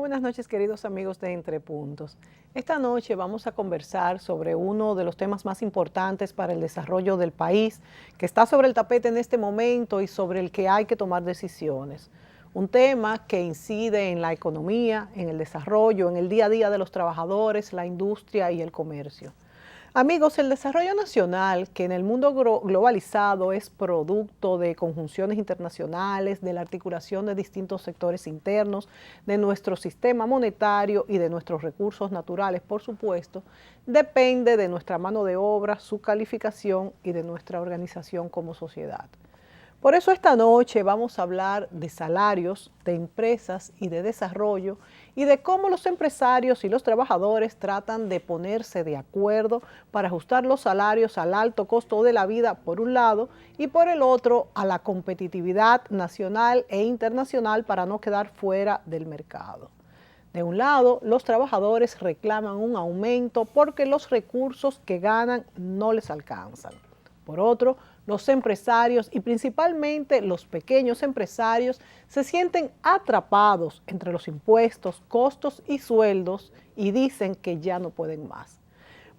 buenas noches, queridos amigos de Entre Puntos. Esta noche vamos a conversar sobre uno de los temas más importantes para el desarrollo del país, que está sobre el tapete en este momento y sobre el que hay que tomar decisiones. Un tema que incide en la economía, en el desarrollo, en el día a día de los trabajadores, la industria y el comercio. Amigos, el desarrollo nacional, que en el mundo globalizado es producto de conjunciones internacionales, de la articulación de distintos sectores internos, de nuestro sistema monetario y de nuestros recursos naturales, por supuesto, depende de nuestra mano de obra, su calificación y de nuestra organización como sociedad. Por eso esta noche vamos a hablar de salarios, de empresas y de desarrollo y de cómo los empresarios y los trabajadores tratan de ponerse de acuerdo para ajustar los salarios al alto costo de la vida por un lado y por el otro a la competitividad nacional e internacional para no quedar fuera del mercado. De un lado, los trabajadores reclaman un aumento porque los recursos que ganan no les alcanzan. Por otro, los empresarios y principalmente los pequeños empresarios se sienten atrapados entre los impuestos, costos y sueldos y dicen que ya no pueden más.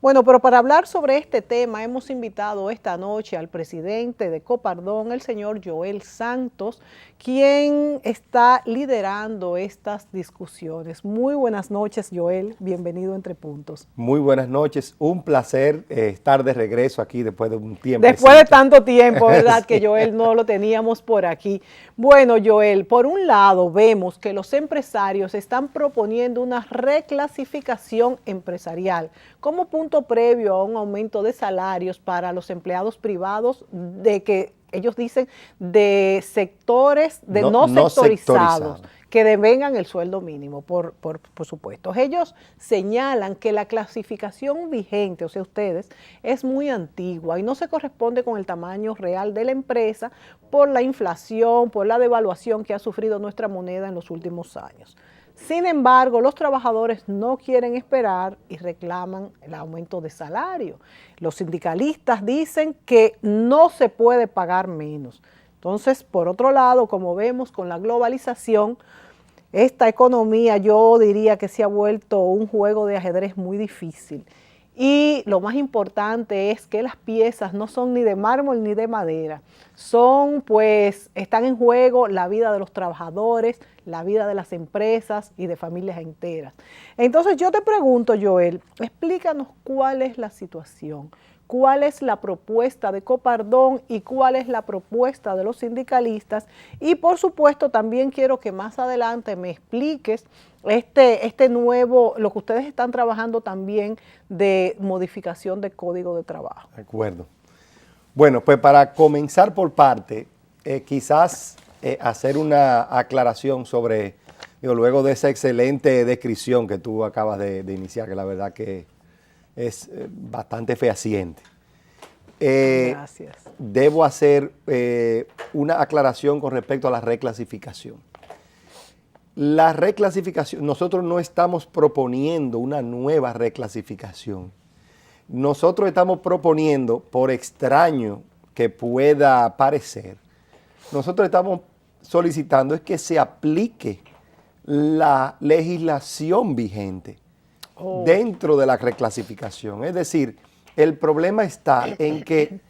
Bueno, pero para hablar sobre este tema hemos invitado esta noche al presidente de Copardón, el señor Joel Santos, quien está liderando estas discusiones. Muy buenas noches, Joel. Bienvenido a Entre Puntos. Muy buenas noches. Un placer estar de regreso aquí después de un tiempo. Después de tanto tiempo, ¿verdad? Sí. Que Joel no lo teníamos por aquí. Bueno, Joel, por un lado vemos que los empresarios están proponiendo una reclasificación empresarial como punto previo a un aumento de salarios para los empleados privados de que ellos dicen de sectores no sectorizados, que devengan el sueldo mínimo, por supuesto. Ellos señalan que la clasificación vigente, o sea, ustedes, es muy antigua y no se corresponde con el tamaño real de la empresa por la inflación, por la devaluación que ha sufrido nuestra moneda en los últimos años. Sin embargo, los trabajadores no quieren esperar y reclaman el aumento de salario. Los sindicalistas dicen que no se puede pagar menos. Entonces, por otro lado, como vemos con la globalización, esta economía yo diría que se ha vuelto un juego de ajedrez muy difícil. Y lo más importante es que las piezas no son ni de mármol ni de madera. Están en juego la vida de los trabajadores, la vida de las empresas y de familias enteras. Entonces yo te pregunto, Joel, explícanos cuál es la situación, cuál es la propuesta de Copardón y cuál es la propuesta de los sindicalistas. Y por supuesto también quiero que más adelante me expliques este nuevo, lo que ustedes están trabajando también de modificación de código de trabajo. De acuerdo. Bueno, pues para comenzar por parte, quizás hacer una aclaración sobre, luego de esa excelente descripción que tú acabas de iniciar, que la verdad que es bastante fehaciente. Gracias. Debo hacer una aclaración con respecto a la reclasificación. La reclasificación, nosotros no estamos proponiendo una nueva reclasificación. Nosotros estamos proponiendo, por extraño que pueda parecer, nosotros estamos solicitando es que se aplique la legislación vigente dentro de la reclasificación. Es decir, el problema está en que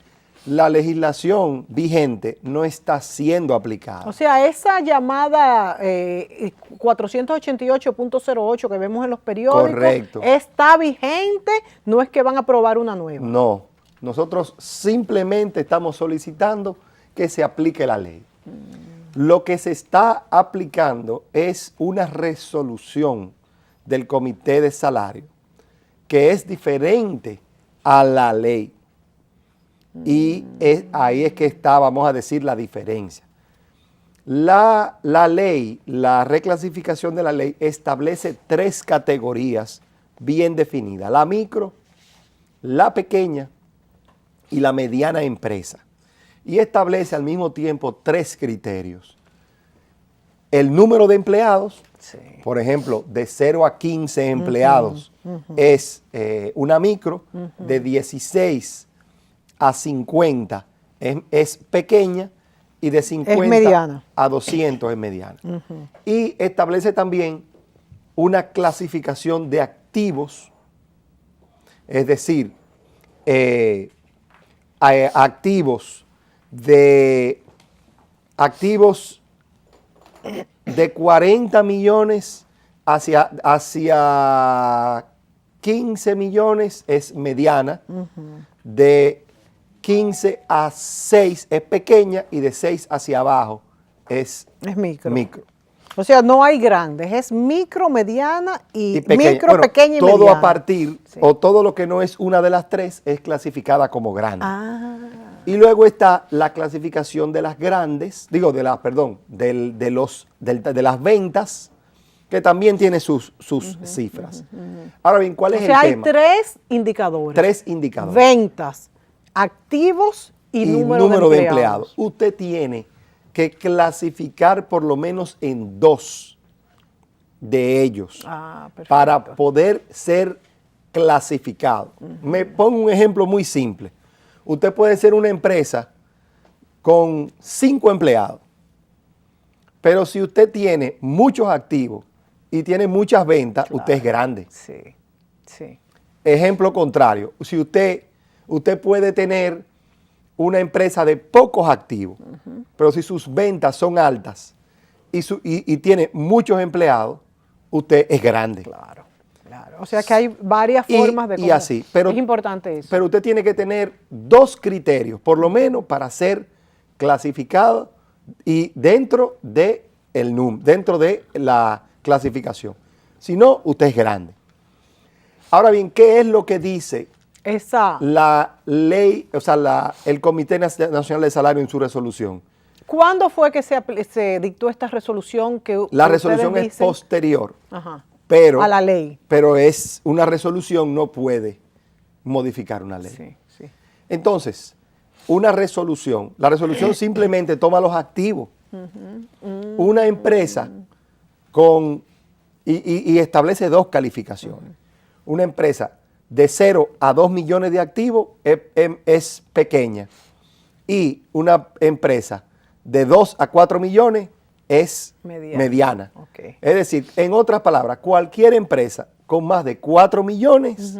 la legislación vigente no está siendo aplicada. O sea, esa llamada 488.08 que vemos en los periódicos, correcto, está vigente, no es que van a aprobar una nueva. No, nosotros simplemente estamos solicitando que se aplique la ley. Lo que se está aplicando es una resolución del Comité de Salario que es diferente a la ley. Y ahí es que está, vamos a decir, la diferencia. La ley, la reclasificación de la ley establece 3 categorías bien definidas: la micro, la pequeña y la mediana empresa. Y establece al mismo tiempo 3 criterios. El número de empleados, sí, por ejemplo, de 0 a 15 empleados es una micro, de 16 a 50 es pequeña y de 50 a 200 es mediana. Y establece también una clasificación de activos, es decir, activos de 40 millones hacia 15 millones es mediana, de 15 a 6 es pequeña y de 6 hacia abajo es micro. O sea, no hay grandes, es micro, mediana y pequeña. Micro, pequeña y todo mediana. A partir, o todo lo que no es una de las tres es clasificada como grande. Y luego está la clasificación de las grandes, de las ventas, que también tiene sus cifras. Ahora bien, ¿cuál es el tema? O sea, hay 3 indicadores. 3 indicadores. Ventas, activos y número de empleados. Usted tiene que clasificar por lo menos en 2 de ellos para poder ser clasificado. Me pongo un ejemplo muy simple. Usted puede ser una empresa con 5 empleados, pero si usted tiene muchos activos y tiene muchas ventas, usted es grande. Sí. Ejemplo contrario, si usted puede tener una empresa de pocos activos, pero si sus ventas son altas y tiene muchos empleados, usted es grande. Claro. O sea que hay varias formas de cómo. Y así, pero es importante eso. Pero usted tiene que tener 2 criterios, por lo menos, para ser clasificado y dentro de la clasificación. Si no, usted es grande. Ahora bien, ¿qué es lo que dice la ley, el Comité Nacional de Salario en su resolución? ¿Cuándo fue que se dictó esta resolución? La resolución es posterior. A la ley. Pero es una resolución, no puede modificar una ley. Sí. Entonces, la resolución simplemente toma los activos. Una empresa y establece 2 calificaciones. Una empresa de 0 a 2 millones de activos es pequeña, y una empresa de 2 a 4 millones es mediana. Okay. Es decir, en otras palabras, cualquier empresa con más de 4 millones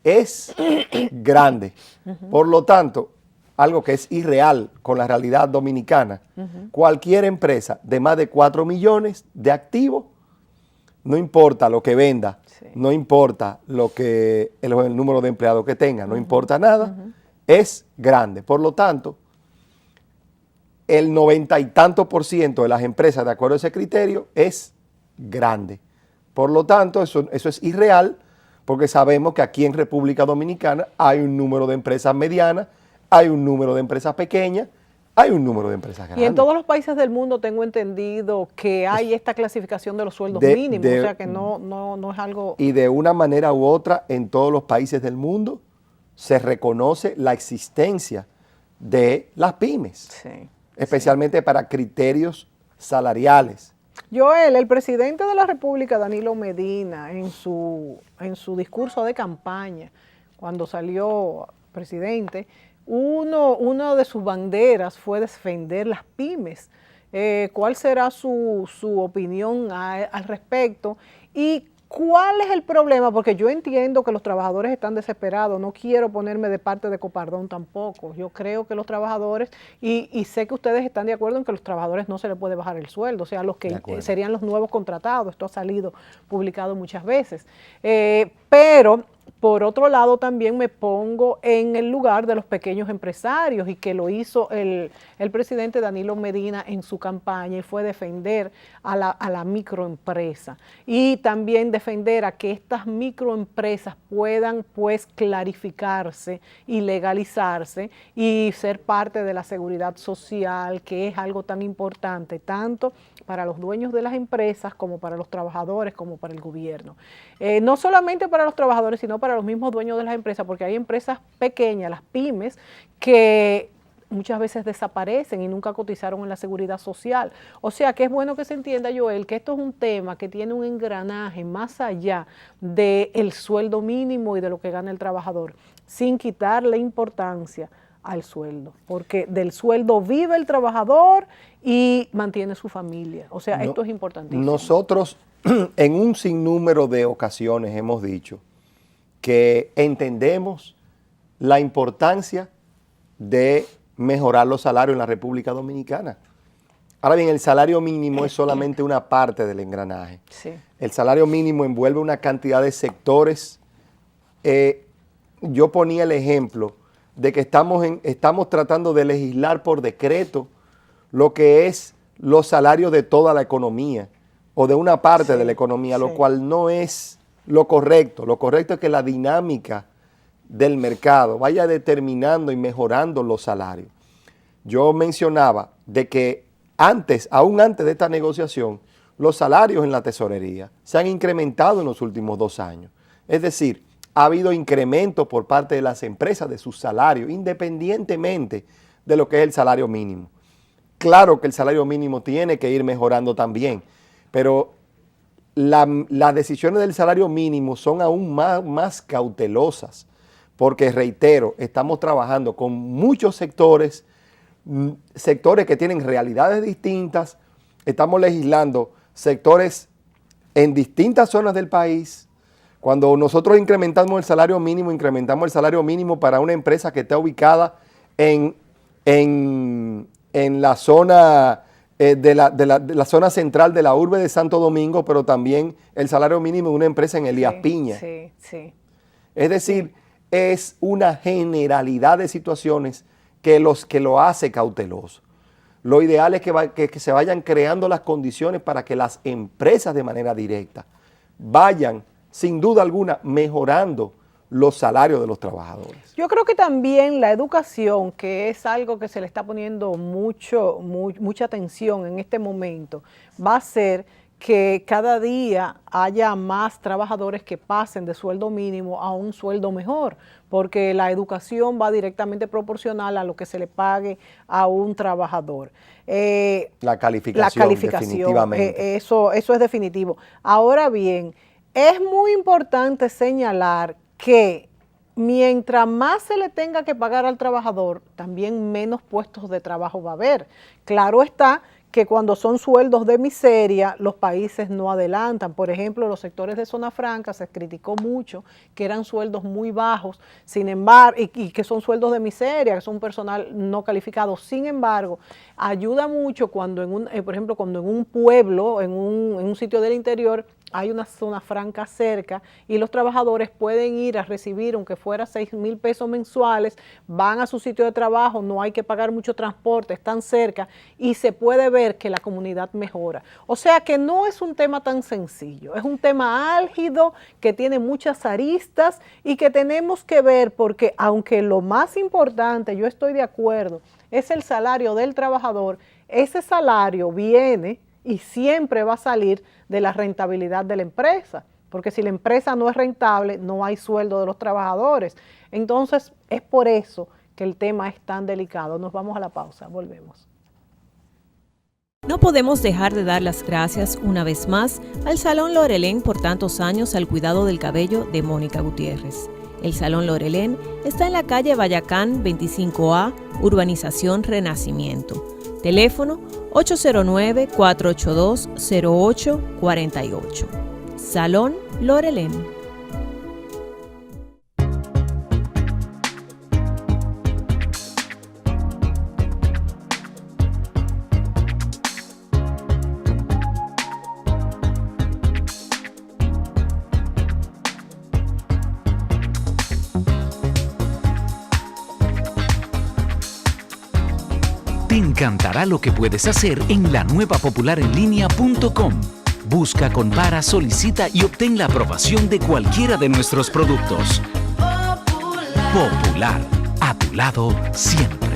es grande. Por lo tanto, algo que es irreal con la realidad dominicana, cualquier empresa de más de 4 millones de activos, no importa lo que venda, no importa el número de empleados que tenga, no importa nada, es grande. Por lo tanto, el 90 y tanto % de las empresas, de acuerdo a ese criterio, es grande. Por lo tanto, eso es irreal, porque sabemos que aquí en República Dominicana hay un número de empresas medianas, hay un número de empresas pequeñas, hay un número de empresas grandes. Y en todos los países del mundo tengo entendido que hay esta clasificación de los sueldos mínimos, o sea que no es algo. Y de una manera u otra, en todos los países del mundo se reconoce la existencia de las pymes, especialmente para criterios salariales. Joel, el presidente de la República, Danilo Medina, en su discurso de campaña, cuando salió presidente, una de sus banderas fue defender las pymes. ¿Cuál será su opinión al respecto? ¿Y cuál es el problema? Porque yo entiendo que los trabajadores están desesperados, no quiero ponerme de parte de Copardón tampoco. Yo creo que los trabajadores, y sé que ustedes están de acuerdo en que a los trabajadores no se les puede bajar el sueldo, o sea, los que serían los nuevos contratados, esto ha salido publicado muchas veces. Pero por otro lado, también me pongo en el lugar de los pequeños empresarios, y que lo hizo el presidente Danilo Medina en su campaña, y fue defender a la microempresa, y también defender a que estas microempresas puedan pues clarificarse y legalizarse y ser parte de la seguridad social, que es algo tan importante tanto para los dueños de las empresas como para los trabajadores, como para el gobierno. No solamente para los trabajadores, sino para los mismos dueños de las empresas, porque hay empresas pequeñas, las pymes, que muchas veces desaparecen y nunca cotizaron en la seguridad social. O sea que es bueno que se entienda, Joel, que esto es un tema que tiene un engranaje más allá del sueldo mínimo y de lo que gana el trabajador, sin quitarle importancia al sueldo, porque del sueldo vive el trabajador y mantiene su familia. O sea, esto es importantísimo. Nosotros en un sinnúmero de ocasiones hemos dicho que entendemos la importancia de mejorar los salarios en la República Dominicana. Ahora bien, el salario mínimo es solamente una parte del engranaje. Sí. El salario mínimo envuelve una cantidad de sectores. Yo ponía el ejemplo de que estamos tratando de legislar por decreto lo que es los salarios de toda la economía o de una parte de la economía, lo cual no es lo correcto. Lo correcto es que la dinámica del mercado vaya determinando y mejorando los salarios. Yo mencionaba de que aún antes de esta negociación, los salarios en la tesorería se han incrementado en los últimos 2 años. Es decir, ha habido incremento por parte de las empresas de sus salarios, independientemente de lo que es el salario mínimo. Claro que el salario mínimo tiene que ir mejorando también, pero las decisiones del salario mínimo son aún más cautelosas, porque reitero, estamos trabajando con muchos sectores que tienen realidades distintas, estamos legislando sectores en distintas zonas del país. Cuando nosotros incrementamos el salario mínimo para una empresa que está ubicada en la zona de la zona central de la urbe de Santo Domingo, pero también el salario mínimo de una empresa en Elías Piña. Sí, sí. Es decir, es una generalidad de situaciones que lo hace cauteloso. Lo ideal es que se vayan creando las condiciones para que las empresas de manera directa vayan, sin duda alguna, mejorando los salarios de los trabajadores. Yo creo que también la educación, que es algo que se le está poniendo mucha atención en este momento, va a ser que cada día haya más trabajadores que pasen de sueldo mínimo a un sueldo mejor, porque la educación va directamente proporcional a lo que se le pague a un trabajador. La calificación, definitivamente. Eso es definitivo. Ahora bien, es muy importante señalar que mientras más se le tenga que pagar al trabajador, también menos puestos de trabajo va a haber. Claro está que cuando son sueldos de miseria, los países no adelantan. Por ejemplo, los sectores de zona franca se criticó mucho que eran sueldos muy bajos, sin embargo, y que son sueldos de miseria, que son personal no calificado. Sin embargo, ayuda mucho cuando por ejemplo, cuando en un pueblo, en un sitio del interior, hay una zona franca cerca y los trabajadores pueden ir a recibir, aunque fuera 6,000 pesos mensuales, van a su sitio de trabajo, no hay que pagar mucho transporte, están cerca y se puede ver que la comunidad mejora. O sea que no es un tema tan sencillo, es un tema álgido que tiene muchas aristas y que tenemos que ver porque aunque lo más importante, yo estoy de acuerdo, es el salario del trabajador, ese salario viene y siempre va a salir de la rentabilidad de la empresa, porque si la empresa no es rentable, no hay sueldo de los trabajadores. Entonces, es por eso que el tema es tan delicado. Nos vamos a la pausa, volvemos. No podemos dejar de dar las gracias una vez más al Salón Lorelén por tantos años al cuidado del cabello de Mónica Gutiérrez. El Salón Lorelén está en la calle Bayacán 25A, Urbanización Renacimiento. Teléfono 809-482-0848. Salón Lorelén. Te encantará lo que puedes hacer en la nueva popularenlinea.com. Busca, compara, solicita y obtén la aprobación de cualquiera de nuestros productos. Popular, a tu lado siempre.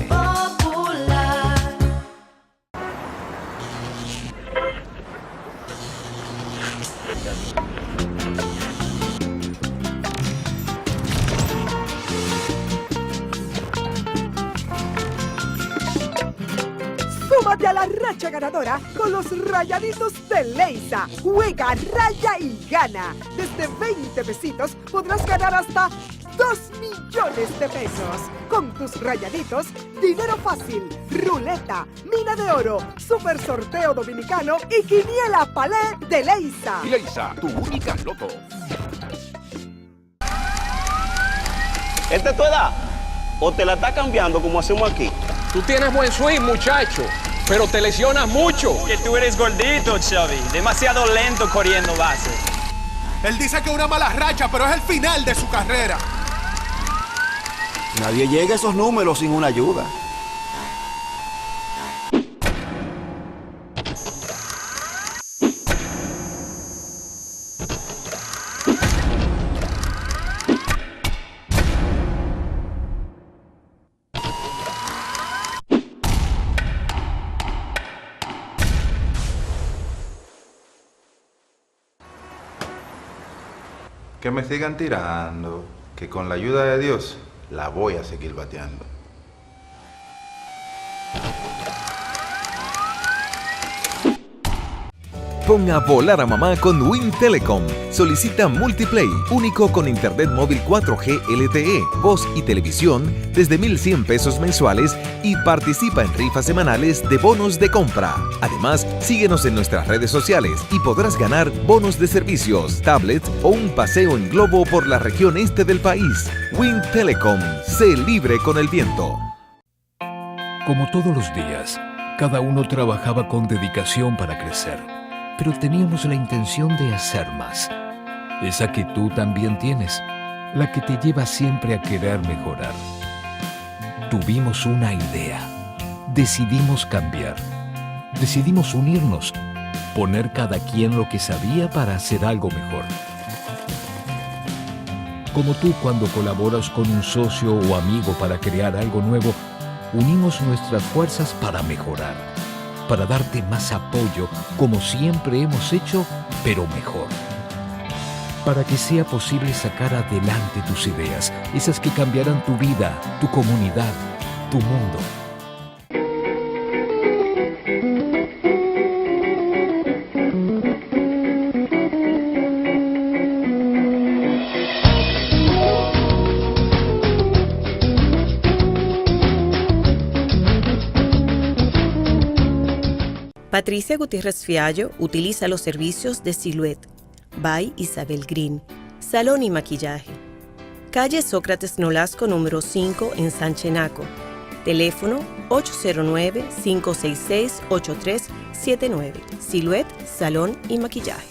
Súmate a la racha ganadora con los Rayaditos de Leisa. Juega, raya y gana. Desde 20 pesitos podrás ganar hasta 2 millones de pesos. Con tus rayaditos, dinero fácil, ruleta, mina de oro, super sorteo dominicano y quiniela palé de Leisa. Leisa, tu única loto. ¿Esta es tu edad? ¿O te la está cambiando como hacemos aquí? Tú tienes buen swing, muchacho, pero te lesionas mucho. Que tú eres gordito, Xavi. Demasiado lento corriendo bases. Él dice que una mala racha, pero es el final de su carrera. Nadie llega a esos números sin una ayuda. Que me sigan tirando, que con la ayuda de Dios la voy a seguir bateando. Ponga a volar a mamá con Wind Telecom. Solicita Multiplay, único con internet móvil 4G LTE, voz y televisión desde 1,100 pesos mensuales y participa en rifas semanales de bonos de compra. Además, síguenos en nuestras redes sociales y podrás ganar bonos de servicios, tablets o un paseo en globo por la región este del país. Wind Telecom, sé libre con el viento. Como todos los días, cada uno trabajaba con dedicación para crecer. Pero teníamos la intención de hacer más. Esa que tú también tienes, la que te lleva siempre a querer mejorar. Tuvimos una idea. Decidimos cambiar. Decidimos unirnos, poner cada quien lo que sabía para hacer algo mejor. Como tú cuando colaboras con un socio o amigo para crear algo nuevo, unimos nuestras fuerzas para mejorar. Para darte más apoyo, como siempre hemos hecho, pero mejor. Para que sea posible sacar adelante tus ideas, esas que cambiarán tu vida, tu comunidad, tu mundo. Patricia Gutiérrez Fiallo utiliza los servicios de Silhouette, by Isabel Green, salón y maquillaje. Calle Sócrates Nolasco número 5 en Sanchenaco. Teléfono 809-566-8379. Silhouette, salón y maquillaje.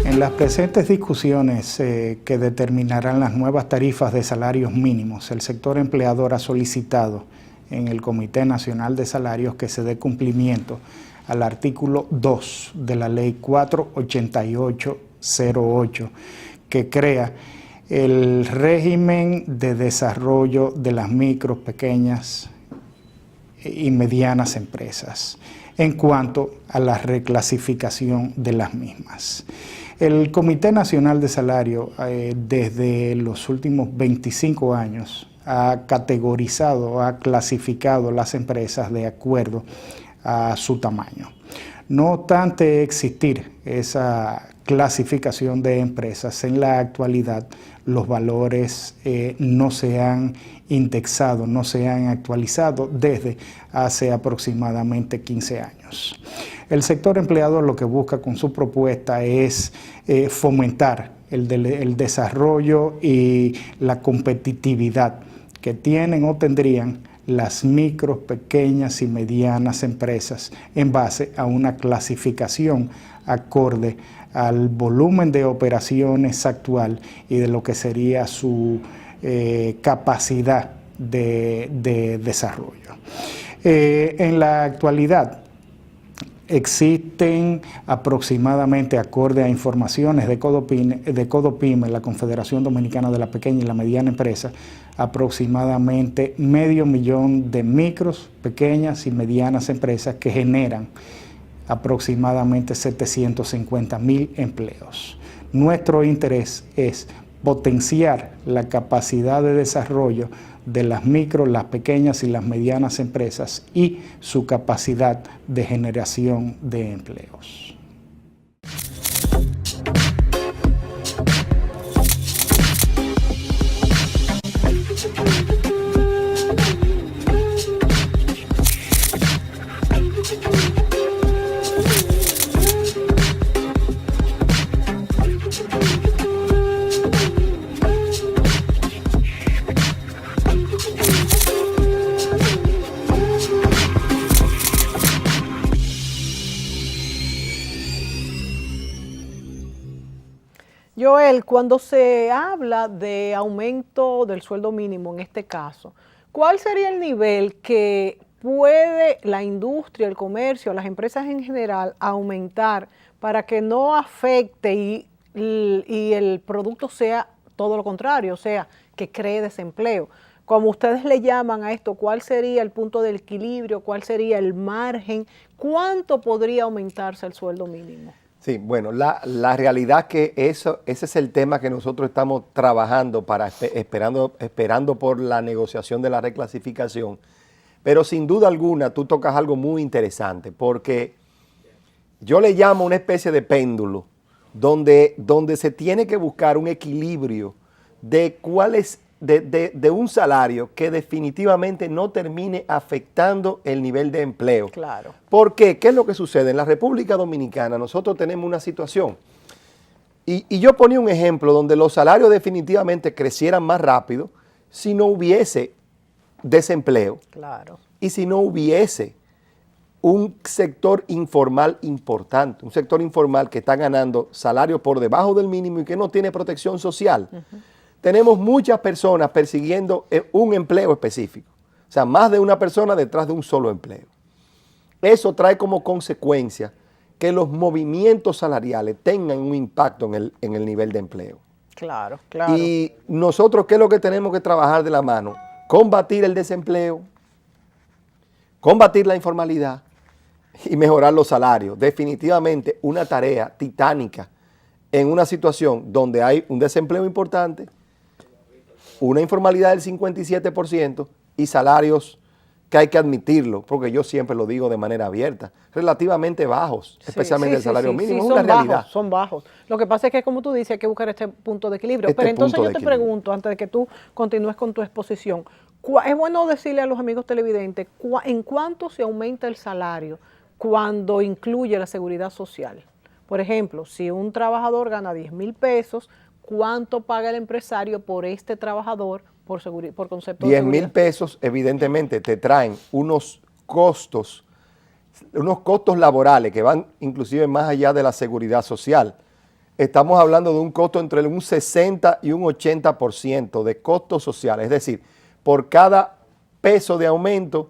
En las presentes discusiones que determinarán las nuevas tarifas de salarios mínimos, el sector empleador ha solicitado en el Comité Nacional de Salarios que se dé cumplimiento al artículo 2 de la Ley 48808, que crea el régimen de desarrollo de las micro, pequeñas y medianas empresas en cuanto a la reclasificación de las mismas. El Comité Nacional de Salario desde los últimos 25 años ha categorizado, ha clasificado las empresas de acuerdo a su tamaño. No obstante existir esa clasificación de empresas, en la actualidad los valores no se han indexado, no se han actualizado desde hace aproximadamente 15 años. El sector empleador lo que busca con su propuesta es fomentar el desarrollo y la competitividad que tienen o tendrían las micro, pequeñas y medianas empresas en base a una clasificación acorde al volumen de operaciones actual y de lo que sería su capacidad de desarrollo. En la actualidad existen aproximadamente, acorde a informaciones de Codopyme, la Confederación Dominicana de la Pequeña y la Mediana Empresa, aproximadamente 500,000 de micros, pequeñas y medianas empresas que generan aproximadamente 750,000 empleos. Nuestro interés es potenciar la capacidad de desarrollo de las micro, las pequeñas y las medianas empresas y su capacidad de generación de empleos. Joel, cuando se habla de aumento del sueldo mínimo en este caso, ¿cuál sería el nivel que puede la industria, el comercio, las empresas en general aumentar para que no afecte y el producto sea todo lo contrario, o sea, que cree desempleo? Como ustedes le llaman a esto, ¿cuál sería el punto de equilibrio? ¿Cuál sería el margen? ¿Cuánto podría aumentarse el sueldo mínimo? Sí, bueno, la realidad que ese es el tema que nosotros estamos trabajando esperando por la negociación de la reclasificación. Pero sin duda alguna tú tocas algo muy interesante, porque yo le llamo una especie de péndulo, donde se tiene que buscar un equilibrio de cuál es de un salario que definitivamente no termine afectando el nivel de empleo. Claro. ¿Por qué? ¿Qué es lo que sucede? En la República Dominicana nosotros tenemos una situación, y yo ponía un ejemplo donde los salarios definitivamente crecieran más rápido si no hubiese desempleo. Claro. Y si no hubiese un sector informal importante, un sector informal que está ganando salarios por debajo del mínimo y que no tiene protección social. Tenemos muchas personas persiguiendo un empleo específico. O sea, más de una persona detrás de un solo empleo. Eso trae como consecuencia que los movimientos salariales tengan un impacto en el nivel de empleo. Claro, claro. Y nosotros, ¿qué es lo que tenemos que trabajar de la mano? Combatir el desempleo, combatir la informalidad y mejorar los salarios. Definitivamente una tarea titánica en una situación donde hay un desempleo importante, una informalidad del 57% y salarios que hay que admitirlo, porque yo siempre lo digo de manera abierta, relativamente bajos, especialmente el salario mínimo, es una realidad. Son bajos. Lo que pasa es que, como tú dices, hay que buscar este punto de equilibrio. Pero entonces yo te pregunto, antes de que tú continúes con tu exposición, es bueno decirle a los amigos televidentes en cuánto se aumenta el salario cuando incluye la seguridad social. Por ejemplo, si un trabajador gana 10,000 pesos, ¿cuánto paga el empresario por este trabajador por concepto de seguridad? 10,000 pesos evidentemente te traen unos costos laborales que van inclusive más allá de la seguridad social. Estamos hablando de un costo entre un 60 y un 80% de costos sociales, es decir, por cada peso de aumento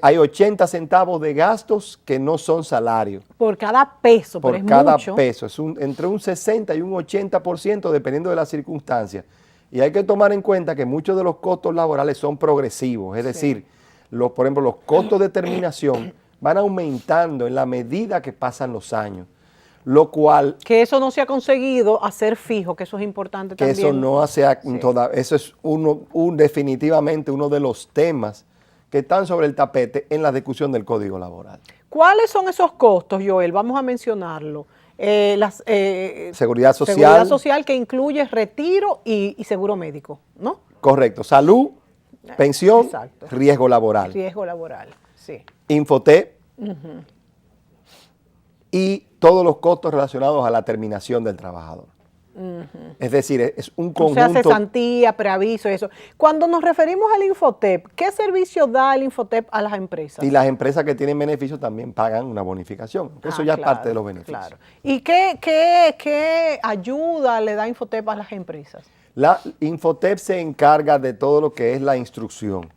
hay 80 centavos de gastos que no son salarios. Por cada peso, pero es mucho. Por cada peso, es entre un 60 y un 80% dependiendo de las circunstancias. Y hay que tomar en cuenta que muchos de los costos laborales son progresivos, es decir, por ejemplo, los costos de terminación van aumentando en la medida que pasan los años, lo cual... Que eso no se ha conseguido hacer fijo, que eso es importante también. Que eso no eso es definitivamente uno de los temas que están sobre el tapete en la discusión del Código Laboral. ¿Cuáles son esos costos, Joel? Vamos a mencionarlo. Seguridad social. Seguridad social, que incluye retiro y seguro médico, ¿no? Correcto. Salud, pensión, riesgo laboral. Riesgo laboral, sí. Infotep y todos los costos relacionados a la terminación del trabajador. Es decir, es un conjunto... O sea, cesantía, preaviso, eso. Cuando nos referimos al Infotep, ¿qué servicio da el Infotep a las empresas? Y las empresas que tienen beneficios también pagan una bonificación. Eso ya es parte de los beneficios. Claro. ¿Y qué ayuda le da Infotep a las empresas? La Infotep se encarga de todo lo que es la instrucción.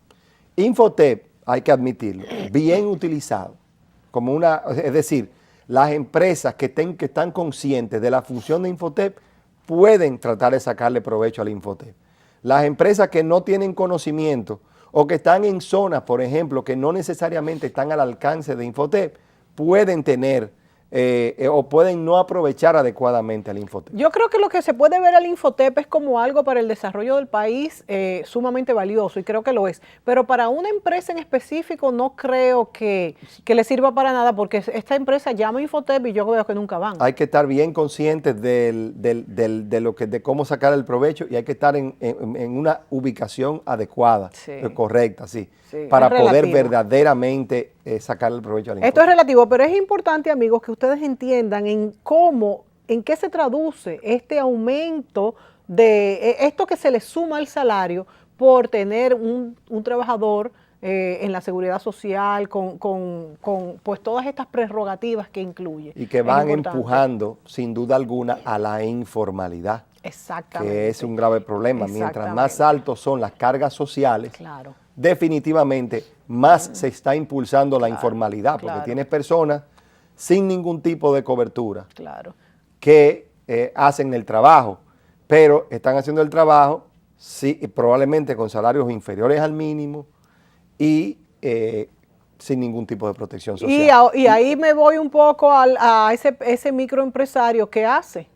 Infotep, hay que admitirlo, bien utilizado, es decir, las empresas que están conscientes de la función de Infotep pueden tratar de sacarle provecho al Infotep. Las empresas que no tienen conocimiento o que están en zonas, por ejemplo, que no necesariamente están al alcance de Infotep, pueden tener o pueden no aprovechar adecuadamente al Infotep. Yo creo que lo que se puede ver al Infotep es como algo para el desarrollo del país sumamente valioso, y creo que lo es. Pero para una empresa en específico no creo que le sirva para nada, porque esta empresa llama Infotep y yo veo que nunca van. Hay que estar bien conscientes de cómo sacar el provecho, y hay que estar en una ubicación adecuada, correcta, sí, para poder verdaderamente sacar el provecho al Infotep. Esto es relativo, pero es importante, amigos, que ustedes entiendan en qué se traduce este aumento de esto que se le suma al salario por tener un trabajador en la seguridad social con pues todas estas prerrogativas que incluye. Y que van empujando, sin duda alguna, a la informalidad. Exactamente. Que es un grave problema. Mientras más altos son las cargas sociales, claro, definitivamente más se está impulsando la informalidad, porque tienes personas sin ningún tipo de cobertura que hacen el trabajo, pero están haciendo el trabajo probablemente con salarios inferiores al mínimo y sin ningún tipo de protección social. Y ahí me voy un poco a ese microempresario que hace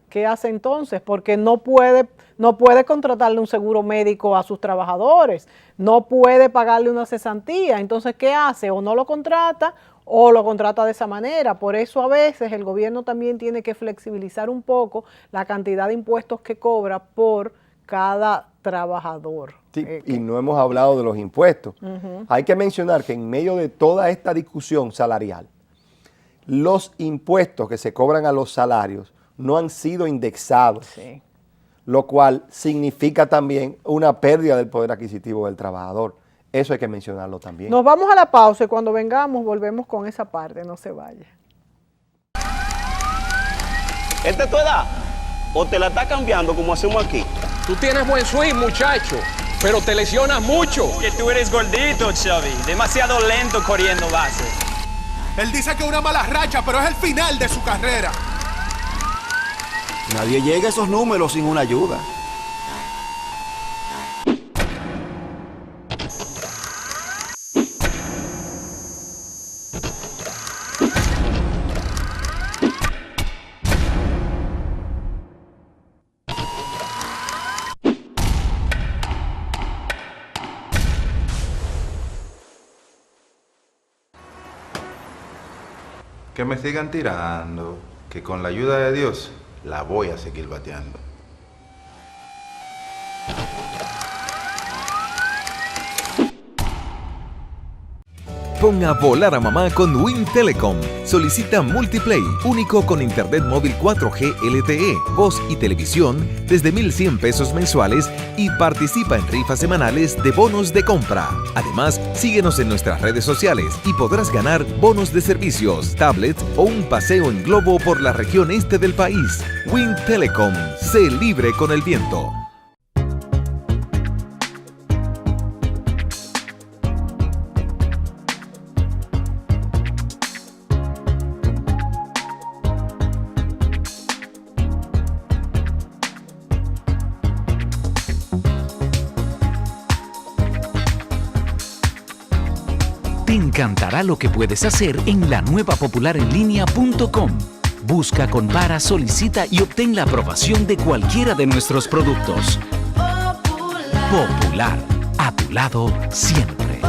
entonces, porque no puede contratarle un seguro médico a sus trabajadores, no puede pagarle una cesantía. Entonces, ¿qué hace? O no lo contrata o lo contrata de esa manera. Por eso a veces el gobierno también tiene que flexibilizar un poco la cantidad de impuestos que cobra por cada trabajador. Sí, y no hemos hablado de los impuestos. Hay que mencionar que en medio de toda esta discusión salarial, los impuestos que se cobran a los salarios no han sido indexados, lo cual significa también una pérdida del poder adquisitivo del trabajador. Eso hay que mencionarlo también. Nos vamos a la pausa y cuando vengamos volvemos con esa parte, no se vaya. ¿Esta es tu edad? ¿O te la está cambiando como hacemos aquí? Tú tienes buen swing, muchacho, pero te lesionas mucho. Que tú eres gordito, Xavi. Demasiado lento corriendo base. Él dice que una mala racha, pero es el final de su carrera. Nadie llega a esos números sin una ayuda. Que me sigan tirando, que con la ayuda de Dios la voy a seguir bateando. Ponga a volar a mamá con Wind Telecom. Solicita Multiplay, único con internet móvil 4G LTE, voz y televisión desde 1,100 pesos mensuales y participa en rifas semanales de bonos de compra. Además, síguenos en nuestras redes sociales y podrás ganar bonos de servicios, tablets o un paseo en globo por la región este del país. Wind Telecom, sé libre con el viento. Te encantará lo que puedes hacer en la nueva popularenlinea.com. Busca, compara, solicita y obtén la aprobación de cualquiera de nuestros productos. Popular, a tu lado siempre.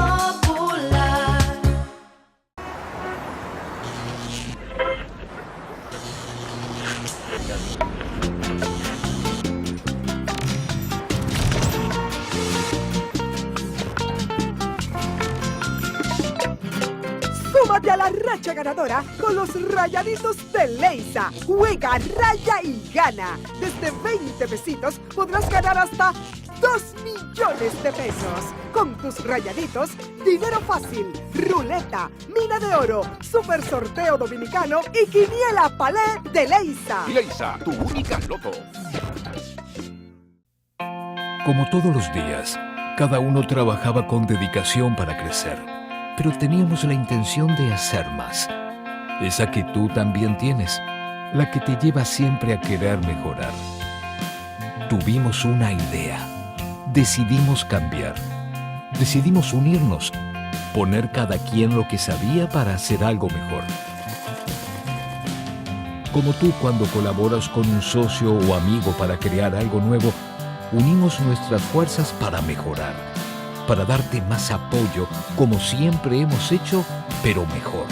Súmate a la racha ganadora con los rayaditos de Leisa. Juega, raya y gana. Desde 20 pesitos podrás ganar hasta 2 millones de pesos. Con tus rayaditos, dinero fácil, ruleta, mina de oro, super sorteo dominicano y quiniela palé de Leisa. Leisa, tu única loto. Como todos los días, cada uno trabajaba con dedicación para crecer, pero teníamos la intención de hacer más. Esa que tú también tienes, la que te lleva siempre a querer mejorar. Tuvimos una idea. Decidimos cambiar. Decidimos unirnos, poner cada quien lo que sabía para hacer algo mejor. Como tú cuando colaboras con un socio o amigo para crear algo nuevo, unimos nuestras fuerzas para mejorar, para darte más apoyo como siempre hemos hecho, pero mejor.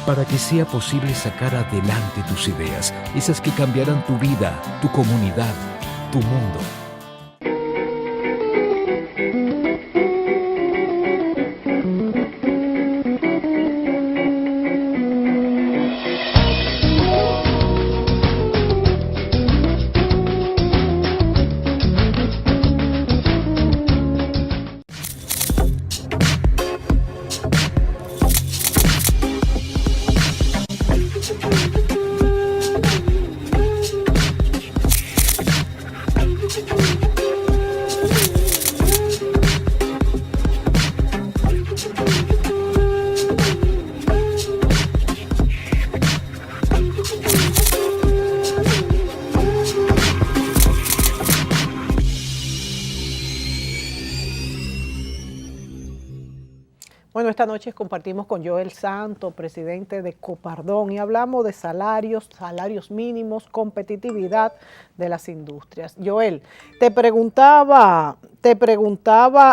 Para que sea posible sacar adelante tus ideas, esas que cambiarán tu vida, tu comunidad, tu mundo. Bueno, esta noche compartimos con Joel Santo, presidente de Copardón, y hablamos de salarios mínimos, competitividad de las industrias. Joel, te preguntaba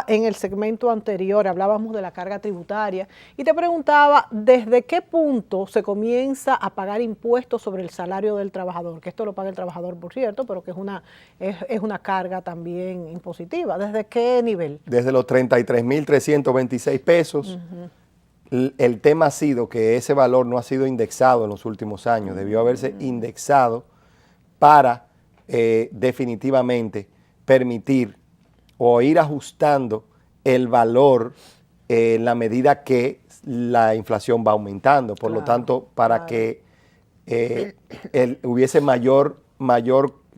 en el segmento anterior, hablábamos de la carga tributaria, y te preguntaba desde qué punto se comienza a pagar impuestos sobre el salario del trabajador, que esto lo paga el trabajador, por cierto, pero que es una carga también impositiva. ¿Desde qué nivel? Desde los 33.326 pesos. El tema ha sido que ese valor no ha sido indexado en los últimos años, debió haberse indexado para definitivamente permitir o ir ajustando el valor en la medida que la inflación va aumentando. Por lo tanto, para que hubiese mayor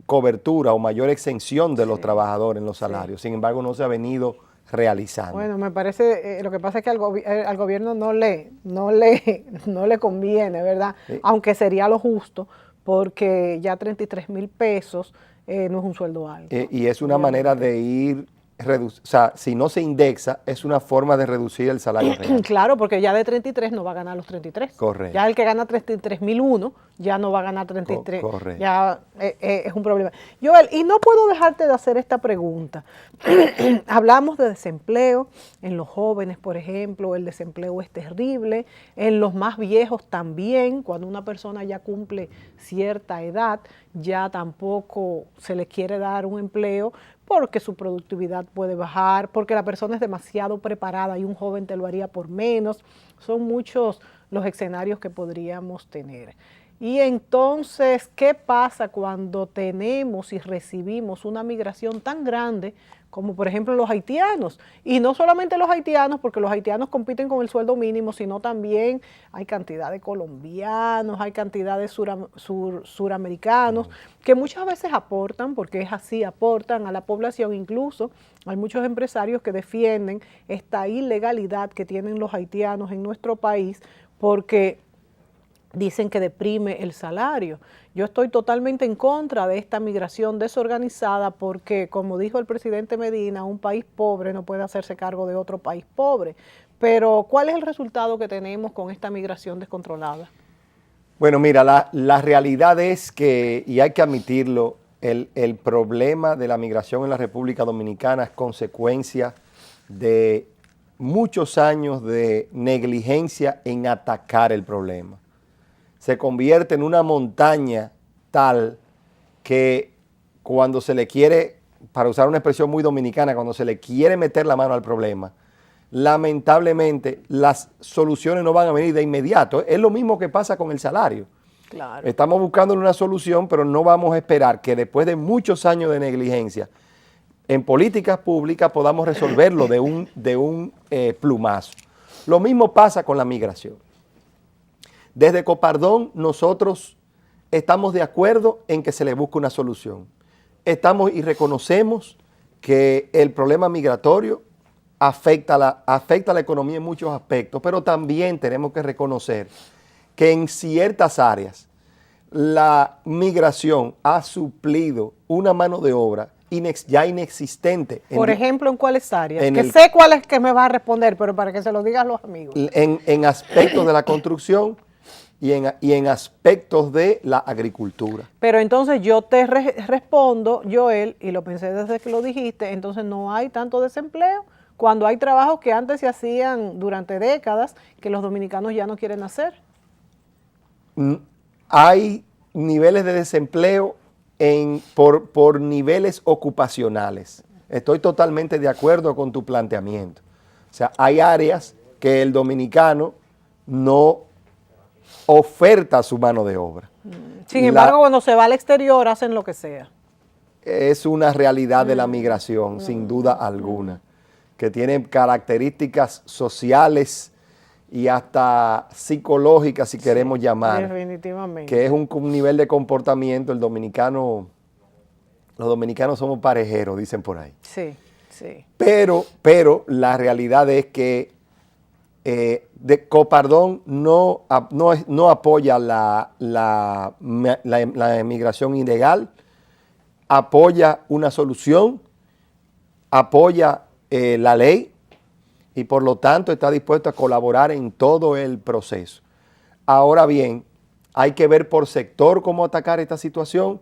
cobertura o mayor exención de los trabajadores en los salarios. Sin embargo, no se ha venido realizando. Bueno, me parece, lo que pasa es que al gobierno no le conviene, ¿verdad? Sí. Aunque sería lo justo, porque ya 33,000 pesos no es un sueldo alto. Y es una manera de ir, o sea, si no se indexa, es una forma de reducir el salario real. Claro, porque ya de 33 no va a ganar los 33. Correcto. Ya el que gana 33,001 ya no va a ganar 33. Correcto. Ya es un problema. Joel, y no puedo dejarte de hacer esta pregunta. Hablamos de desempleo en los jóvenes, por ejemplo, el desempleo es terrible, en los más viejos también, cuando una persona ya cumple cierta edad, ya tampoco se le quiere dar un empleo porque su productividad puede bajar, porque la persona es demasiado preparada y un joven te lo haría por menos. Son muchos los escenarios que podríamos tener. Y entonces, ¿qué pasa cuando tenemos y recibimos una migración tan grande como por ejemplo los haitianos? Y no solamente los haitianos, porque los haitianos compiten con el sueldo mínimo, sino también hay cantidad de colombianos, hay cantidad de suramericanos, que muchas veces aportan, porque es así, aportan a la población. Incluso hay muchos empresarios que defienden esta ilegalidad que tienen los haitianos en nuestro país, porque dicen que deprime el salario. Yo estoy totalmente en contra de esta migración desorganizada porque, como dijo el presidente Medina, un país pobre no puede hacerse cargo de otro país pobre. Pero, ¿cuál es el resultado que tenemos con esta migración descontrolada? Bueno, mira, la realidad es que, y hay que admitirlo, el problema de la migración en la República Dominicana es consecuencia de muchos años de negligencia en atacar el problema. Se convierte en una montaña tal que cuando se le quiere, para usar una expresión muy dominicana, cuando se le quiere meter la mano al problema, lamentablemente las soluciones no van a venir de inmediato. Es lo mismo que pasa con el salario. Claro. Estamos buscando una solución, pero no vamos a esperar que después de muchos años de negligencia en políticas públicas podamos resolverlo de un plumazo. Lo mismo pasa con la migración. Desde Copardón nosotros estamos de acuerdo en que se le busque una solución. Estamos y reconocemos que el problema migratorio afecta la economía en muchos aspectos, pero también tenemos que reconocer que en ciertas áreas la migración ha suplido una mano de obra ya inexistente. Por ejemplo, ¿en cuáles áreas? Sé cuál es que me va a responder, pero para que se lo digan los amigos. En aspectos de la construcción y en aspectos de la agricultura. Pero entonces yo te respondo, Joel, y lo pensé desde que lo dijiste, entonces no hay tanto desempleo cuando hay trabajos que antes se hacían durante décadas que los dominicanos ya no quieren hacer. Hay niveles de desempleo por niveles ocupacionales. Estoy totalmente de acuerdo con tu planteamiento. O sea, hay áreas que el dominicano no oferta su mano de obra. Sin embargo, cuando se va al exterior hacen lo que sea. Es una realidad de la migración, sin duda alguna, que tiene características sociales y hasta psicológicas, si queremos llamar. Definitivamente. Que es un nivel de comportamiento, los dominicanos somos parejeros, dicen por ahí. Sí, sí. Pero la realidad es que Copardón no apoya la emigración ilegal, apoya una solución, apoya la ley y por lo tanto está dispuesto a colaborar en todo el proceso. Ahora bien, hay que ver por sector cómo atacar esta situación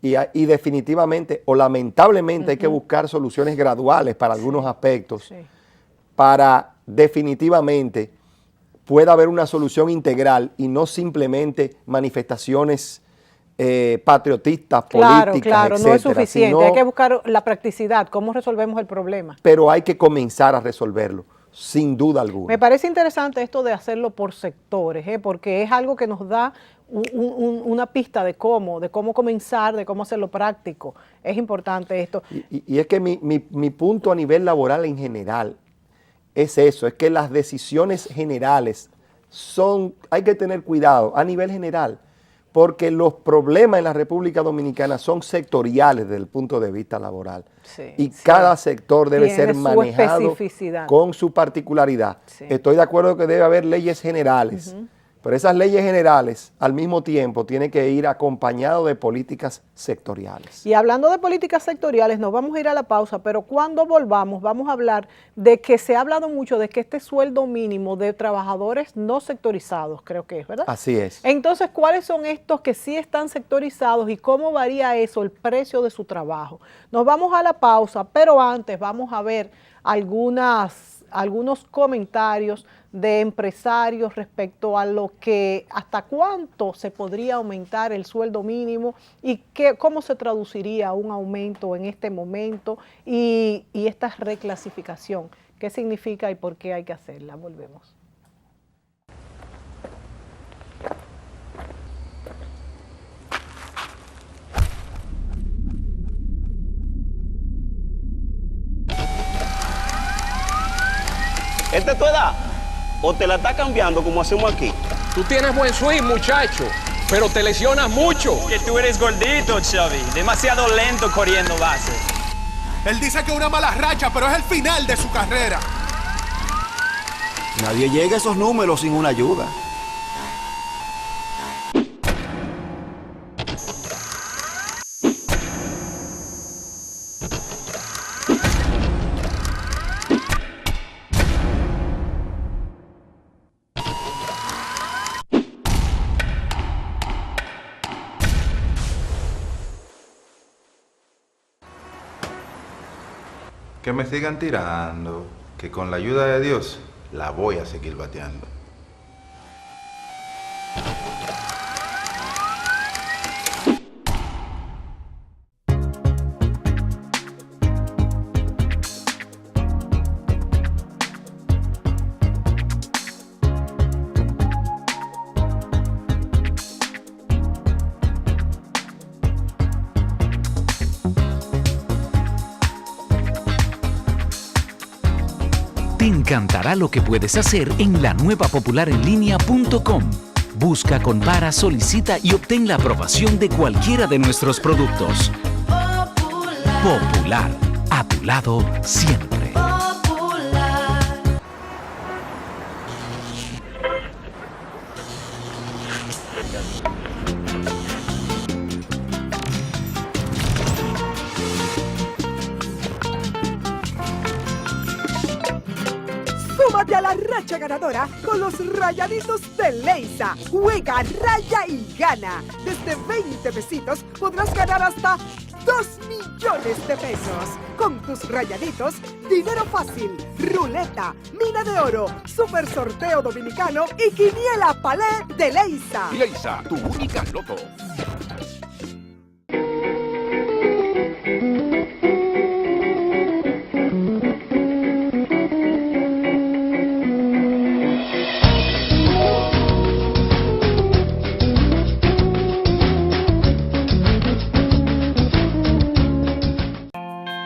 y definitivamente o lamentablemente hay que buscar soluciones graduales para algunos aspectos para definitivamente pueda haber una solución integral y no simplemente manifestaciones patriotistas, políticas, Claro, etcétera, no es suficiente, sino, hay que buscar la practicidad, cómo resolvemos el problema. pero hay que comenzar a resolverlo, sin duda alguna. Me parece interesante esto de hacerlo por sectores, porque es algo que nos da una pista de cómo comenzar, de cómo hacerlo práctico. Es importante esto. Y es que mi punto a nivel laboral en general es eso, es que las decisiones generales hay que tener cuidado a nivel general, porque los problemas en la República Dominicana son sectoriales desde el punto de vista laboral. Y cada sector debe ser manejado con su particularidad. Estoy de acuerdo que debe haber leyes generales, pero esas leyes generales al mismo tiempo tienen que ir acompañadas de políticas sectoriales. Y hablando de políticas sectoriales, nos vamos a ir a la pausa, pero cuando volvamos vamos a hablar de que se ha hablado mucho de que este sueldo mínimo de trabajadores no sectorizados, creo que es, ¿verdad? Así es. Entonces, ¿cuáles son estos que sí están sectorizados y cómo varía eso, el precio de su trabajo? Nos vamos a la pausa, pero antes vamos a ver algunos comentarios de empresarios respecto a hasta cuánto se podría aumentar el sueldo mínimo y cómo se traduciría un aumento en este momento y esta reclasificación, qué significa y por qué hay que hacerla. Volvemos. ¿Esta es tu edad? ¿O te la está cambiando como hacemos aquí? Tú tienes buen swing, muchacho, pero te lesionas mucho. Que tú eres gordito, Xavi. Demasiado lento corriendo base. Él dice que una mala racha, pero es el final de su carrera. Nadie llega a esos números sin una ayuda. Que me sigan tirando, que con la ayuda de Dios la voy a seguir bateando. Te encantará lo que puedes hacer en la nueva popularenlinea.com. Busca, compara, solicita y obtén la aprobación de cualquiera de nuestros productos. Popular, a tu lado siempre. Súmate a la racha ganadora con los rayaditos de Leisa. Juega, raya y gana. Desde 20 pesitos podrás ganar hasta 2 millones de pesos. Con tus rayaditos, dinero fácil, ruleta, mina de oro, super sorteo dominicano y quiniela palé de Leisa. Leisa, tu única loto.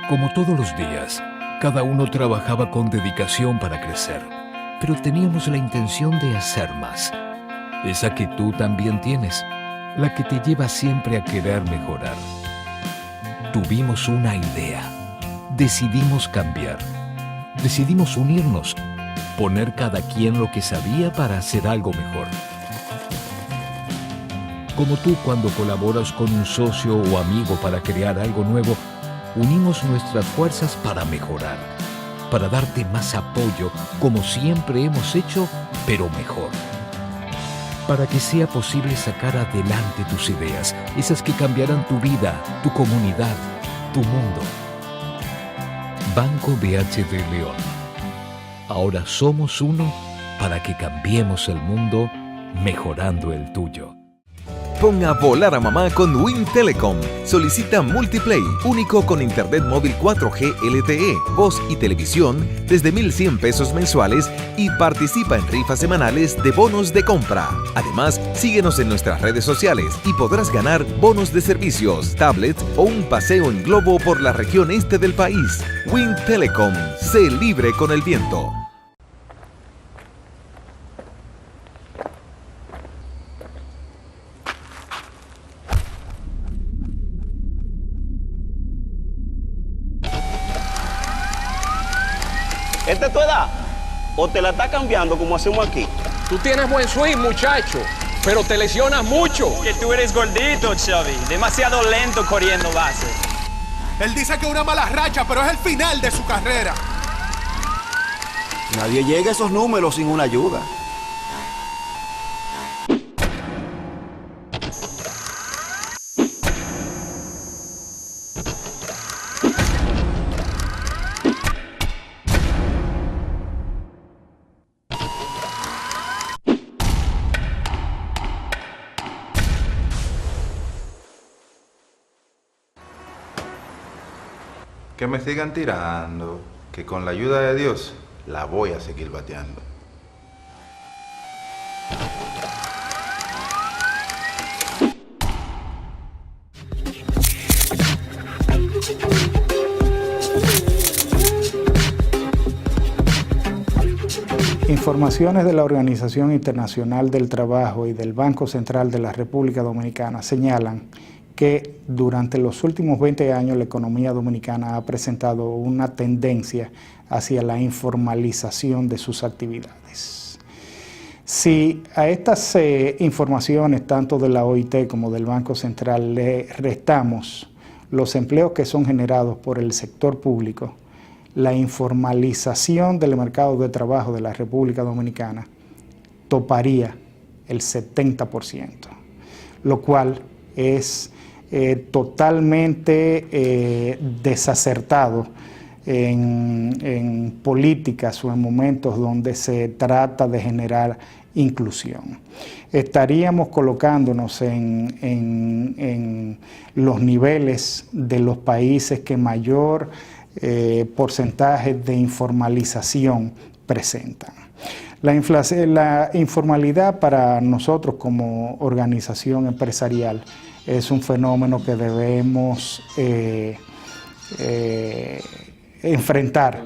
Como todos los días, cada uno trabajaba con dedicación para crecer, pero teníamos la intención de hacer más. Esa que tú también tienes, la que te lleva siempre a querer mejorar. Tuvimos una idea, decidimos cambiar, decidimos unirnos, poner cada quien lo que sabía para hacer algo mejor. Como tú cuando colaboras con un socio o amigo para crear algo nuevo, unimos nuestras fuerzas para mejorar, para darte más apoyo, como siempre hemos hecho, pero mejor. Para que sea posible sacar adelante tus ideas, esas que cambiarán tu vida, tu comunidad, tu mundo. Banco BHD León. Ahora somos uno para que cambiemos el mundo, mejorando el tuyo. Pon a volar a mamá con Wind Telecom. Solicita Multiplay, único con internet móvil 4G LTE, voz y televisión desde 1,100 pesos mensuales y participa en rifas semanales de bonos de compra. Además, síguenos en nuestras redes sociales y podrás ganar bonos de servicios, tablets o un paseo en globo por la región este del país. Wind Telecom, sé libre con el viento. ¿Esta es tu edad? ¿O te la está cambiando como hacemos aquí? Tú tienes buen swing, muchacho, pero te lesionas mucho. Que tú eres gordito, Xavi. Demasiado lento corriendo base. Él dice que una mala racha, pero es el final de su carrera. Nadie llega a esos números sin una ayuda. Que me sigan tirando, que con la ayuda de Dios la voy a seguir bateando. Informaciones de la Organización Internacional del Trabajo y del Banco Central de la República Dominicana señalan que durante los últimos 20 años la economía dominicana ha presentado una tendencia hacia la informalización de sus actividades. Si a estas informaciones, tanto de la OIT como del Banco Central, le restamos los empleos que son generados por el sector público, la informalización del mercado de trabajo de la República Dominicana toparía el 70%, lo cual es totalmente desacertado en políticas o en momentos donde se trata de generar inclusión. Estaríamos colocándonos en los niveles de los países que mayor porcentaje de informalización presentan. La informalidad para nosotros como organización empresarial es un fenómeno que debemos enfrentar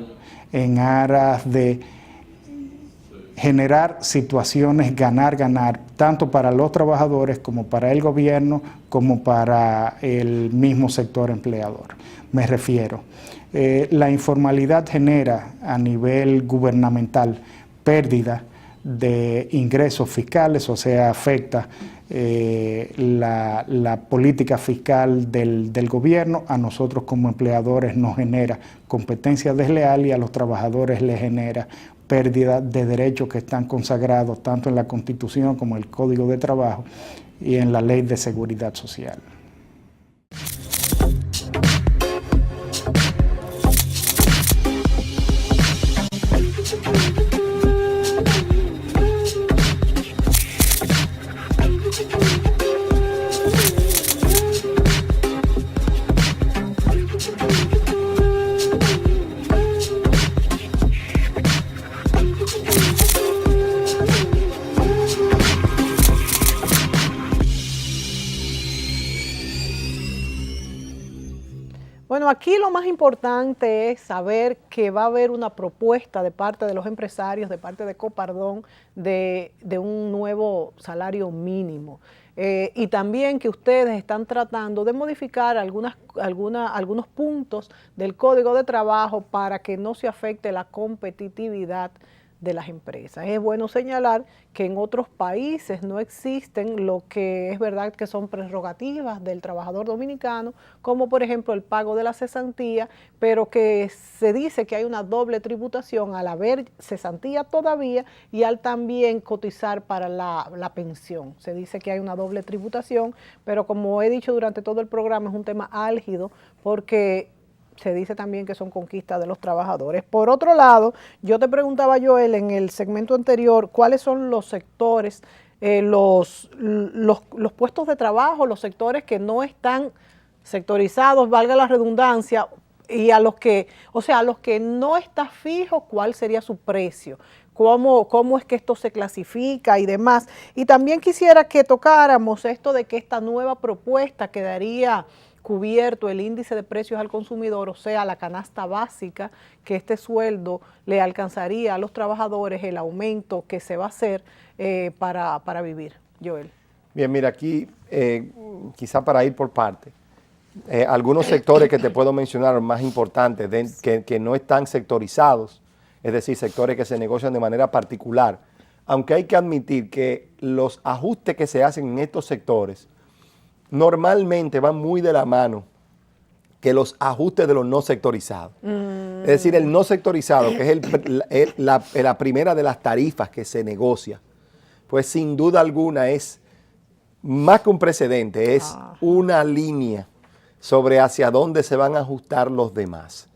en aras de generar situaciones ganar-ganar, tanto para los trabajadores como para el gobierno, como para el mismo sector empleador. Me refiero, la informalidad genera a nivel gubernamental pérdida de ingresos fiscales, o sea, afecta la política fiscal del gobierno. A nosotros como empleadores nos genera competencia desleal y a los trabajadores les genera pérdida de derechos que están consagrados tanto en la Constitución como en el Código de Trabajo y en la Ley de Seguridad Social. Bueno, aquí lo más importante es saber que va a haber una propuesta de parte de los empresarios, de parte de Copardón, de un nuevo salario mínimo. Y también que ustedes están tratando de modificar algunos puntos del Código de Trabajo para que no se afecte la competitividad de las empresas. Es bueno señalar que en otros países no existen lo que es verdad que son prerrogativas del trabajador dominicano, como por ejemplo el pago de la cesantía, pero que se dice que hay una doble tributación al haber cesantía todavía y al también cotizar para la pensión. Se dice que hay una doble tributación, pero como he dicho durante todo el programa, es un tema álgido porque se dice también que son conquistas de los trabajadores. Por otro lado, yo te preguntaba, Joel, en el segmento anterior, ¿cuáles son los sectores, los puestos de trabajo, los sectores que no están sectorizados, valga la redundancia, y a los que no está fijo, ¿cuál sería su precio? ¿Cómo es que esto se clasifica y demás? Y también quisiera que tocáramos esto de que esta nueva propuesta quedaría cubierto el índice de precios al consumidor, o sea, la canasta básica, que este sueldo le alcanzaría a los trabajadores el aumento que se va a hacer para vivir. Joel. Bien, mira, aquí quizá para ir por parte, algunos sectores que te puedo mencionar más importantes, que no están sectorizados, es decir, sectores que se negocian de manera particular, aunque hay que admitir que los ajustes que se hacen en estos sectores normalmente van muy de la mano que los ajustes de los no sectorizados. Es decir, el no sectorizado, que es la primera de las tarifas que se negocia, pues sin duda alguna es más que un precedente, es una línea sobre hacia dónde se van a ajustar los demás.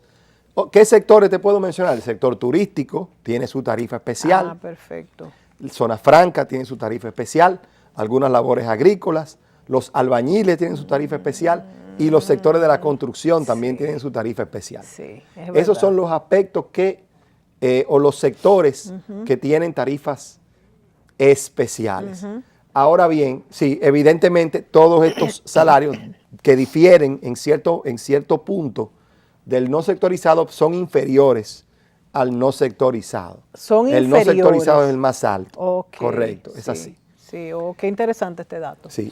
¿Qué sectores te puedo mencionar? El sector turístico tiene su tarifa especial. Perfecto. Zona franca tiene su tarifa especial, algunas labores agrícolas, los albañiles tienen su tarifa especial y los sectores de la construcción también tienen su tarifa especial. Sí, esos son los aspectos o los sectores que tienen tarifas especiales. Ahora bien, sí, evidentemente todos estos salarios que difieren en cierto punto del no sectorizado son inferiores al no sectorizado. El no sectorizado es el más alto. Okay, correcto, es así. Sí, qué interesante este dato. Sí,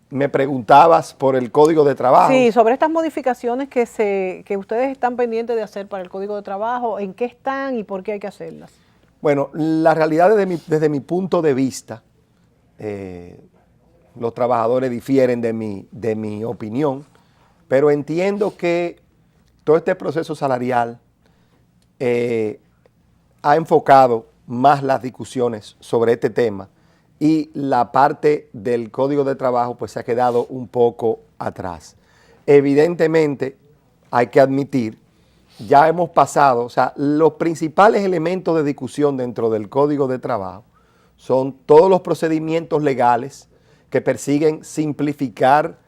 me preguntabas por el Código de Trabajo. Sí, sobre estas modificaciones que ustedes están pendientes de hacer para el Código de Trabajo, ¿en qué están y por qué hay que hacerlas? Bueno, la realidad desde mi punto de vista, los trabajadores difieren de mi opinión, pero entiendo que todo este proceso salarial ha enfocado más las discusiones sobre este tema y la parte del Código de Trabajo pues se ha quedado un poco atrás. Evidentemente hay que admitir, ya hemos pasado, o sea, los principales elementos de discusión dentro del Código de Trabajo son todos los procedimientos legales que persiguen simplificar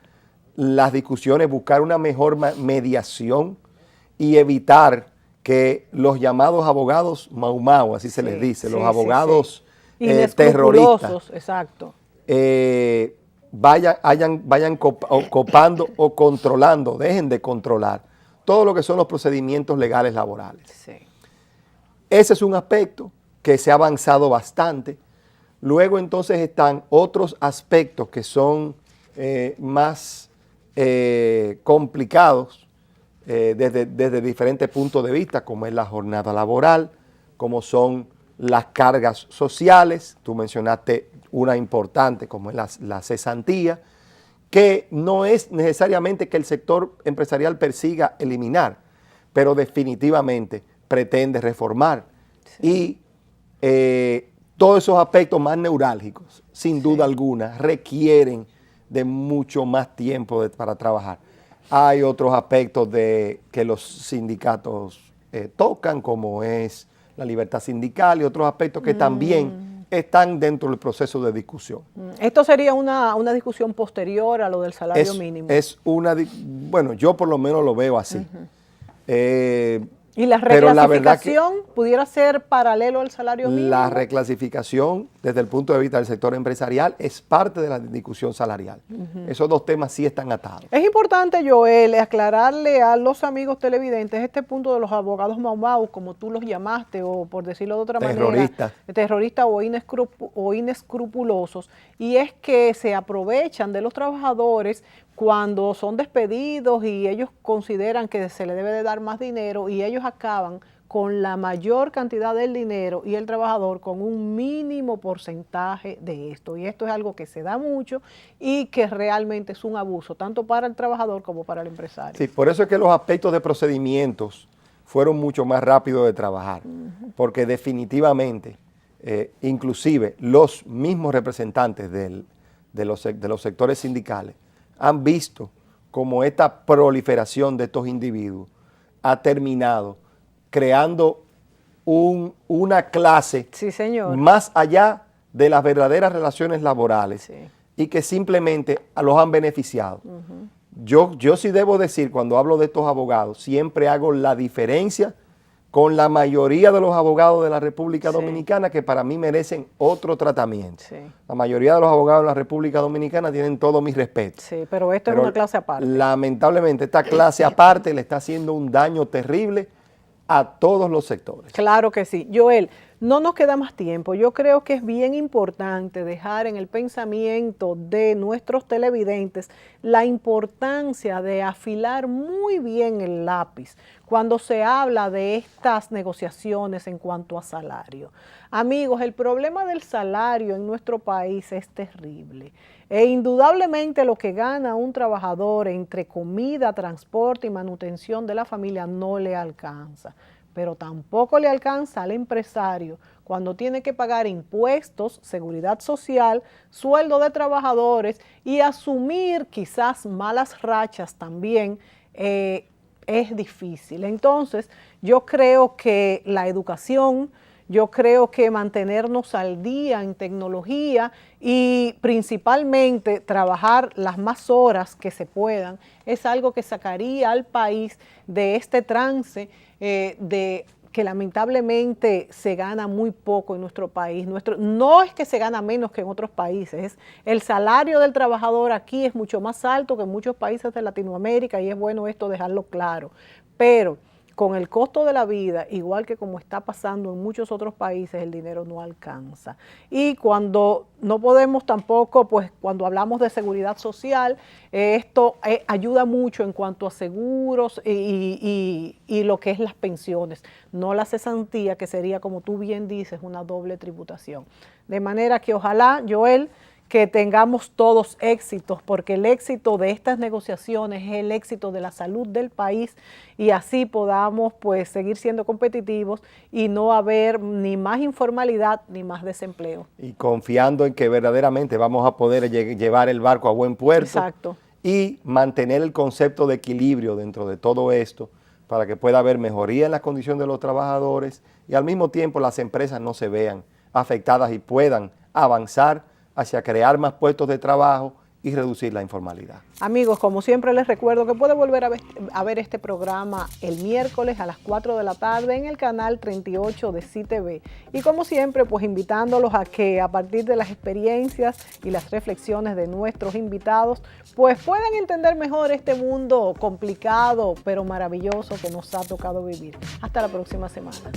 las discusiones, buscar una mejor mediación y evitar que los llamados abogados mau, así se les dice, los abogados terroristas, exacto, vayan copando o controlando, dejen de controlar todo lo que son los procedimientos legales laborales. Sí. Ese es un aspecto que se ha avanzado bastante. Luego entonces están otros aspectos que son más complicados, desde diferentes puntos de vista, como es la jornada laboral, como son las cargas sociales, tú mencionaste una importante como es la cesantía, que no es necesariamente que el sector empresarial persiga eliminar, pero definitivamente pretende reformar. Sí. Y todos esos aspectos más neurálgicos, sin duda alguna, requieren de mucho más tiempo para trabajar. Hay otros aspectos que los sindicatos tocan, como es la libertad sindical y otros aspectos que también están dentro del proceso de discusión. ¿Esto sería una discusión posterior a lo del salario mínimo? Bueno, yo por lo menos lo veo así. ¿Y la reclasificación pudiera ser paralelo al salario mínimo? La reclasificación, desde el punto de vista del sector empresarial, es parte de la discusión salarial. Esos dos temas sí están atados. Es importante, Joel, aclararle a los amigos televidentes este punto de los abogados mau, como tú los llamaste, o por decirlo de otra manera, terroristas o inescrupulosos, y es que se aprovechan de los trabajadores cuando son despedidos y ellos consideran que se le debe de dar más dinero y ellos acaban con la mayor cantidad del dinero y el trabajador con un mínimo porcentaje de esto. Y esto es algo que se da mucho y que realmente es un abuso, tanto para el trabajador como para el empresario. Sí, por eso es que los aspectos de procedimientos fueron mucho más rápidos de trabajar, porque definitivamente, inclusive los mismos representantes de los sectores sindicales han visto cómo esta proliferación de estos individuos ha terminado creando una clase más allá de las verdaderas relaciones laborales y que simplemente los han beneficiado. Yo sí debo decir, cuando hablo de estos abogados, siempre hago la diferencia con la mayoría de los abogados de la República Dominicana, que para mí merecen otro tratamiento. La mayoría de los abogados de la República Dominicana tienen todo mi respeto. Sí, pero esto es una clase aparte. Lamentablemente, esta clase aparte le está haciendo un daño terrible a todos los sectores. Claro que sí. Joel, no nos queda más tiempo. Yo creo que es bien importante dejar en el pensamiento de nuestros televidentes la importancia de afilar muy bien el lápiz cuando se habla de estas negociaciones en cuanto a salario. Amigos, el problema del salario en nuestro país es terrible. E indudablemente lo que gana un trabajador entre comida, transporte y manutención de la familia no le alcanza. Pero tampoco le alcanza al empresario cuando tiene que pagar impuestos, seguridad social, sueldo de trabajadores y asumir quizás malas rachas también es difícil. Entonces, yo creo que la educación, yo creo que mantenernos al día en tecnología y principalmente trabajar las más horas que se puedan es algo que sacaría al país de este trance de que lamentablemente se gana muy poco en nuestro país. No es que se gana menos que en otros países, el salario del trabajador aquí es mucho más alto que en muchos países de Latinoamérica y es bueno esto dejarlo claro, pero con el costo de la vida, igual que como está pasando en muchos otros países, el dinero no alcanza. Y cuando no podemos tampoco, pues cuando hablamos de seguridad social, esto ayuda mucho en cuanto a seguros y lo que es las pensiones, no la cesantía, que sería, como tú bien dices, una doble tributación. De manera que ojalá, Joel, que tengamos todos éxitos, porque el éxito de estas negociaciones es el éxito de la salud del país y así podamos pues seguir siendo competitivos y no haber ni más informalidad ni más desempleo. Y confiando en que verdaderamente vamos a poder llevar el barco a buen puerto. Exacto. Y mantener el concepto de equilibrio dentro de todo esto para que pueda haber mejoría en las condiciones de los trabajadores y al mismo tiempo las empresas no se vean afectadas y puedan avanzar hacia crear más puestos de trabajo y reducir la informalidad. Amigos, como siempre les recuerdo que pueden volver a ver este programa el miércoles a las 4 de la tarde en el canal 38 de CTV. Y como siempre, pues invitándolos a que a partir de las experiencias y las reflexiones de nuestros invitados, pues puedan entender mejor este mundo complicado pero maravilloso que nos ha tocado vivir. Hasta la próxima semana.